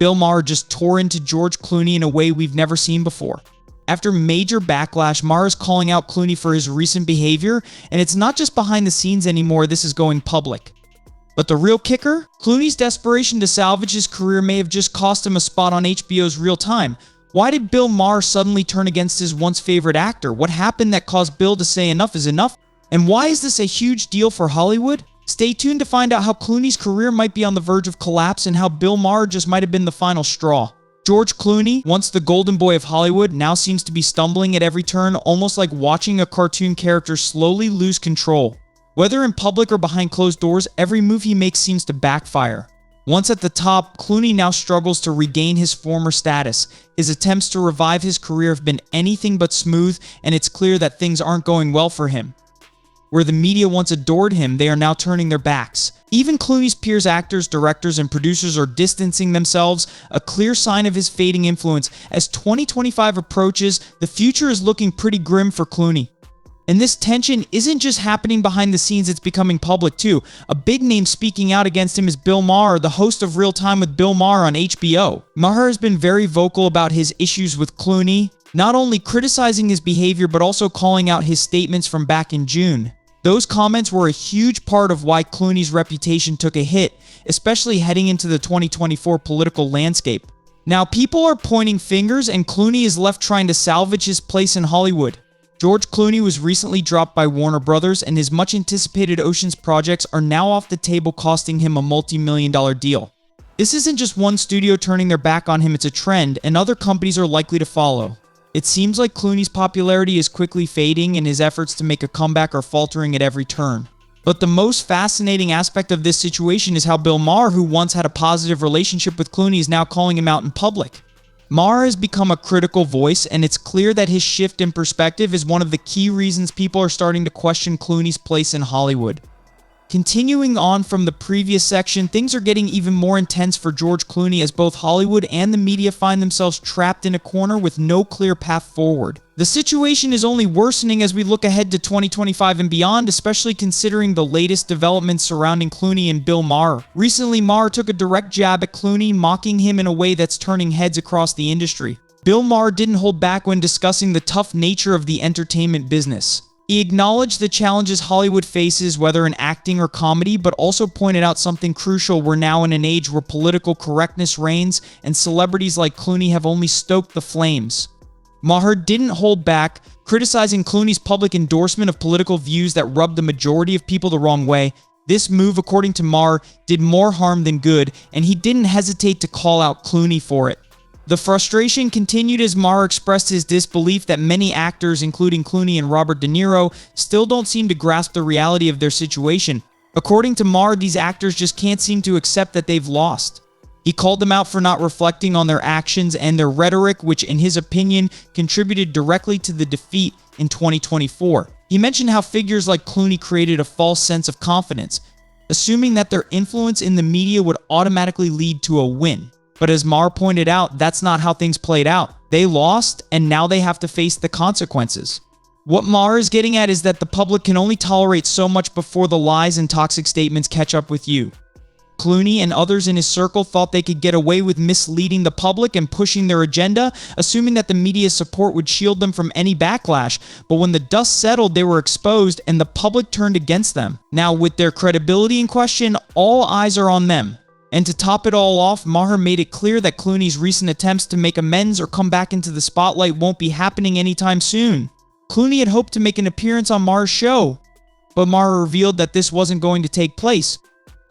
Bill Maher just tore into George Clooney in a way we've never seen before. After major backlash, Maher is calling out Clooney for his recent behavior, and it's not just behind the scenes anymore, this is going public. But the real kicker? Clooney's desperation to salvage his career may have just cost him a spot on HBO's Real Time. Why did Bill Maher suddenly turn against his once favorite actor? What happened that caused Bill to say enough is enough? And why is this a huge deal for Hollywood? Stay tuned to find out how Clooney's career might be on the verge of collapse and how Bill Maher just might have been the final straw. George Clooney, once the golden boy of Hollywood, now seems to be stumbling at every turn, almost like watching a cartoon character slowly lose control. Whether in public or behind closed doors, every move he makes seems to backfire. Once at the top, Clooney now struggles to regain his former status. His attempts to revive his career have been anything but smooth, and it's clear that things aren't going well for him. Where the media once adored him, they are now turning their backs. Even Clooney's peers, actors, directors, and producers are distancing themselves, a clear sign of his fading influence. As 2025 approaches, the future is looking pretty grim for Clooney. And this tension isn't just happening behind the scenes, it's becoming public too. A big name speaking out against him is Bill Maher, the host of Real Time with Bill Maher on HBO. Maher has been very vocal about his issues with Clooney, not only criticizing his behavior but also calling out his statements from back in June. Those comments were a huge part of why Clooney's reputation took a hit, especially heading into the 2024 political landscape. Now, people are pointing fingers, and Clooney is left trying to salvage his place in Hollywood. George Clooney was recently dropped by Warner Brothers, and his much-anticipated Ocean's projects are now off the table, costing him a multi-million-dollar deal. This isn't just one studio turning their back on him, it's a trend, and other companies are likely to follow. It seems like Clooney's popularity is quickly fading, and his efforts to make a comeback are faltering at every turn. But the most fascinating aspect of this situation is how Bill Maher, who once had a positive relationship with Clooney, is now calling him out in public. Maher has become a critical voice, and it's clear that his shift in perspective is one of the key reasons people are starting to question Clooney's place in Hollywood. Continuing on from the previous section, things are getting even more intense for George Clooney as both Hollywood and the media find themselves trapped in a corner with no clear path forward. The situation is only worsening as we look ahead to 2025 and beyond, especially considering the latest developments surrounding Clooney and Bill Maher. Recently, Maher took a direct jab at Clooney, mocking him in a way that's turning heads across the industry. Bill Maher didn't hold back when discussing the tough nature of the entertainment business. He acknowledged the challenges Hollywood faces, whether in acting or comedy, but also pointed out something crucial: we're now in an age where political correctness reigns, and celebrities like Clooney have only stoked the flames. Maher didn't hold back, criticizing Clooney's public endorsement of political views that rubbed the majority of people the wrong way. This move, according to Maher, did more harm than good, and he didn't hesitate to call out Clooney for it. The frustration continued as Maher expressed his disbelief that many actors, including Clooney and Robert De Niro, still don't seem to grasp the reality of their situation. According to Maher, these actors just can't seem to accept that they've lost. He called them out for not reflecting on their actions and their rhetoric, which in his opinion contributed directly to the defeat in 2024. He mentioned how figures like Clooney created a false sense of confidence, assuming that their influence in the media would automatically lead to a win. But as Maher pointed out, that's not how things played out. They lost, and now they have to face the consequences. What Maher is getting at is that the public can only tolerate so much before the lies and toxic statements catch up with you. Clooney and others in his circle thought they could get away with misleading the public and pushing their agenda, assuming that the media's support would shield them from any backlash. But when the dust settled, they were exposed, and the public turned against them. Now, with their credibility in question, all eyes are on them. And to top it all off, Maher made it clear that Clooney's recent attempts to make amends or come back into the spotlight won't be happening anytime soon. Clooney had hoped to make an appearance on Maher's show, but Maher revealed that this wasn't going to take place.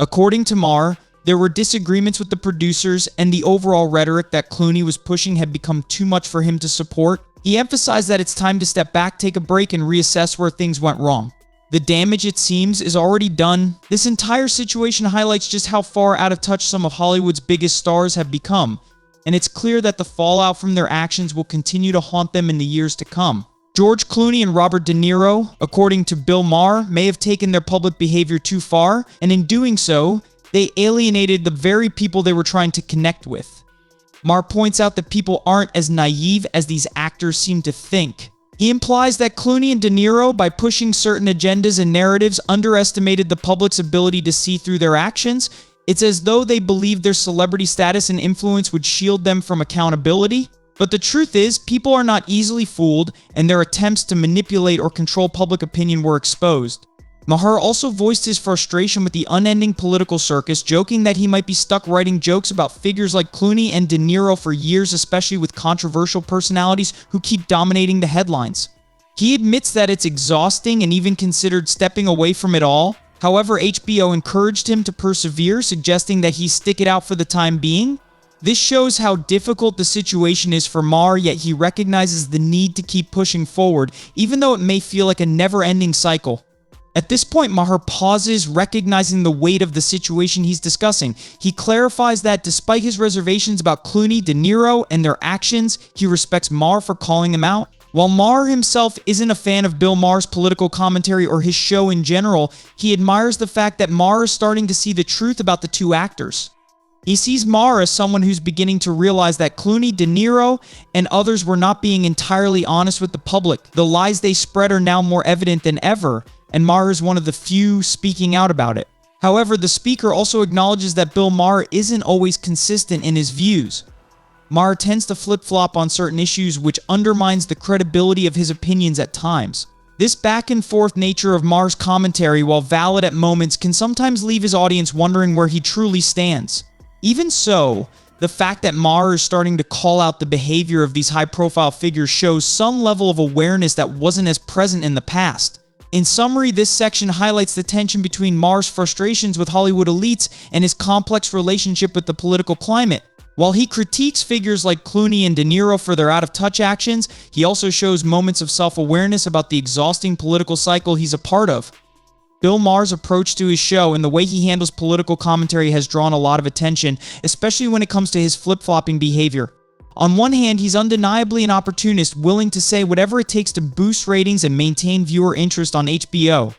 According to Maher, there were disagreements with the producers, and the overall rhetoric that Clooney was pushing had become too much for him to support. He emphasized that it's time to step back, take a break, and reassess where things went wrong. The damage, it seems, is already done. This entire situation highlights just how far out of touch some of Hollywood's biggest stars have become, and it's clear that the fallout from their actions will continue to haunt them in the years to come. George Clooney and Robert De Niro, according to Bill Maher, may have taken their public behavior too far, and in doing so, they alienated the very people they were trying to connect with. Maher points out that people aren't as naive as these actors seem to think. He implies that Clooney and De Niro, by pushing certain agendas and narratives, underestimated the public's ability to see through their actions. It's as though they believe their celebrity status and influence would shield them from accountability. But the truth is, people are not easily fooled, and their attempts to manipulate or control public opinion were exposed. Maher also voiced his frustration with the unending political circus, joking that he might be stuck writing jokes about figures like Clooney and De Niro for years, especially with controversial personalities who keep dominating the headlines. He admits that it's exhausting and even considered stepping away from it all. However, HBO encouraged him to persevere, suggesting that he stick it out for the time being. This shows how difficult the situation is for Maher, yet he recognizes the need to keep pushing forward, even though it may feel like a never-ending cycle. At this point, Maher pauses, recognizing the weight of the situation he's discussing. He clarifies that despite his reservations about Clooney, De Niro, and their actions, he respects Maher for calling them out. While Maher himself isn't a fan of Bill Maher's political commentary or his show in general, he admires the fact that Maher is starting to see the truth about the two actors. He sees Maher as someone who's beginning to realize that Clooney, De Niro, and others were not being entirely honest with the public. The lies they spread are now more evident than ever, and Maher is one of the few speaking out about it. However, the speaker also acknowledges that Bill Maher isn't always consistent in his views. Maher tends to flip-flop on certain issues, which undermines the credibility of his opinions at times. This back-and-forth nature of Maher's commentary, while valid at moments, can sometimes leave his audience wondering where he truly stands. Even so, the fact that Maher is starting to call out the behavior of these high-profile figures shows some level of awareness that wasn't as present in the past. In summary, this section highlights the tension between Maher's frustrations with Hollywood elites and his complex relationship with the political climate. While he critiques figures like Clooney and De Niro for their out-of-touch actions, he also shows moments of self-awareness about the exhausting political cycle he's a part of. Bill Maher's approach to his show and the way he handles political commentary has drawn a lot of attention, especially when it comes to his flip-flopping behavior. On one hand, he's undeniably an opportunist, willing to say whatever it takes to boost ratings and maintain viewer interest on HBO.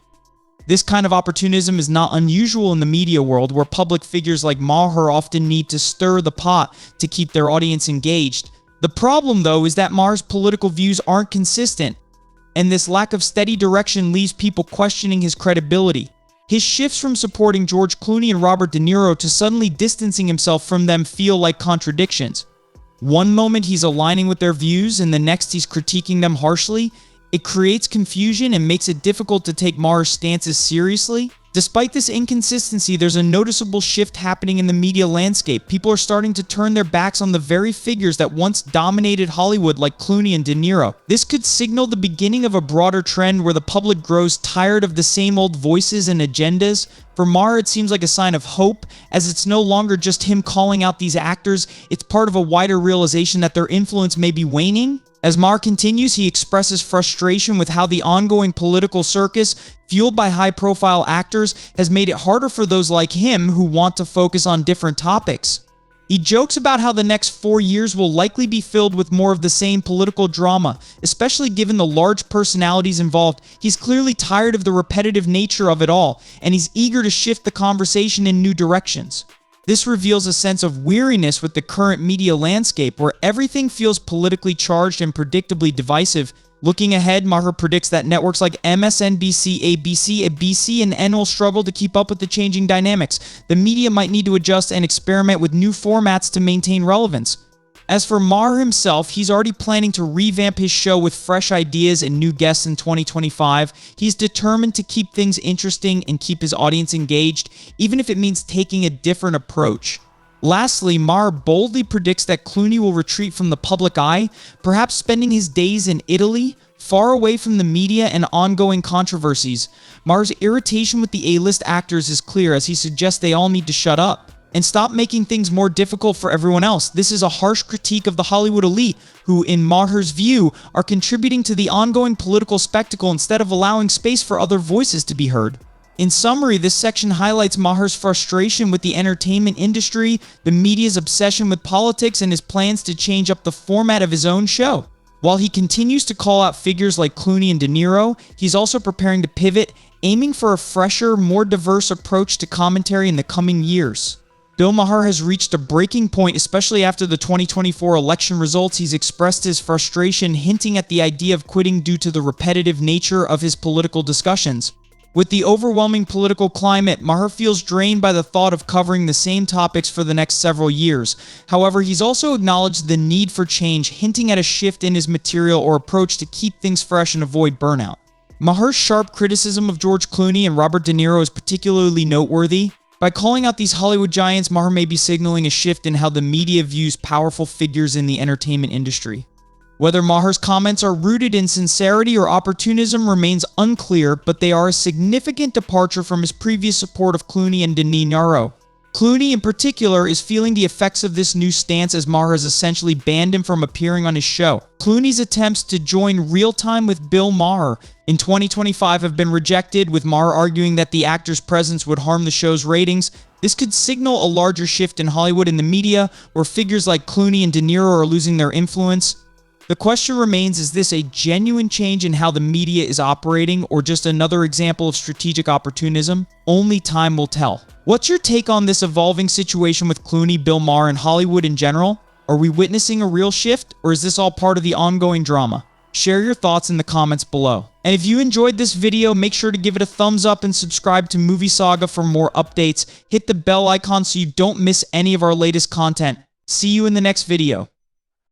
This kind of opportunism is not unusual in the media world, where public figures like Maher often need to stir the pot to keep their audience engaged. The problem, though, is that Maher's political views aren't consistent, and this lack of steady direction leaves people questioning his credibility. His shifts from supporting George Clooney and Robert De Niro to suddenly distancing himself from them feel like contradictions. One moment he's aligning with their views, and the next he's critiquing them harshly. It creates confusion and makes it difficult to take Maher's stances seriously. Despite this inconsistency, there's a noticeable shift happening in the media landscape. People are starting to turn their backs on the very figures that once dominated Hollywood, like Clooney and De Niro. This could signal the beginning of a broader trend where the public grows tired of the same old voices and agendas. For Maher, it seems like a sign of hope, as it's no longer just him calling out these actors, it's part of a wider realization that their influence may be waning. As Maher continues, he expresses frustration with how the ongoing political circus, fueled by high-profile actors, has made it harder for those like him who want to focus on different topics. He jokes about how the next 4 years will likely be filled with more of the same political drama, especially given the large personalities involved. He's clearly tired of the repetitive nature of it all, and he's eager to shift the conversation in new directions. This reveals a sense of weariness with the current media landscape, where everything feels politically charged and predictably divisive. Looking ahead, Maher predicts that networks like MSNBC, ABC, and N will struggle to keep up with the changing dynamics. The media might need to adjust and experiment with new formats to maintain relevance. As for Maher himself, he's already planning to revamp his show with fresh ideas and new guests in 2025. He's determined to keep things interesting and keep his audience engaged, even if it means taking a different approach. Lastly, Maher boldly predicts that Clooney will retreat from the public eye, perhaps spending his days in Italy, far away from the media and ongoing controversies. Maher's irritation with the A-list actors is clear, as he suggests they all need to shut up and stop making things more difficult for everyone else. This is a harsh critique of the Hollywood elite, who, in Maher's view, are contributing to the ongoing political spectacle instead of allowing space for other voices to be heard. In summary, this section highlights Maher's frustration with the entertainment industry, the media's obsession with politics, and his plans to change up the format of his own show. While he continues to call out figures like Clooney and De Niro, he's also preparing to pivot, aiming for a fresher, more diverse approach to commentary in the coming years. Bill Maher has reached a breaking point, especially after the 2024 election results. He's expressed his frustration, hinting at the idea of quitting due to the repetitive nature of his political discussions. With the overwhelming political climate, Maher feels drained by the thought of covering the same topics for the next several years. However, he's also acknowledged the need for change, hinting at a shift in his material or approach to keep things fresh and avoid burnout. Maher's sharp criticism of George Clooney and Robert De Niro is particularly noteworthy. By calling out these Hollywood giants, Maher may be signaling a shift in how the media views powerful figures in the entertainment industry. Whether Maher's comments are rooted in sincerity or opportunism remains unclear, but they are a significant departure from his previous support of Clooney and De Niro. Clooney, in particular, is feeling the effects of this new stance as Maher has essentially banned him from appearing on his show. Clooney's attempts to join Real Time with Bill Maher in 2025 have been rejected, with Maher arguing that the actor's presence would harm the show's ratings. This could signal a larger shift in Hollywood and the media, where figures like Clooney and De Niro are losing their influence. The question remains, is this a genuine change in how the media is operating, or just another example of strategic opportunism? Only time will tell. What's your take on this evolving situation with Clooney, Bill Maher, and Hollywood in general? Are we witnessing a real shift, or is this all part of the ongoing drama? Share your thoughts in the comments below. And if you enjoyed this video, make sure to give it a thumbs up and subscribe to Movie Saga for more updates. Hit the bell icon so you don't miss any of our latest content. See you in the next video.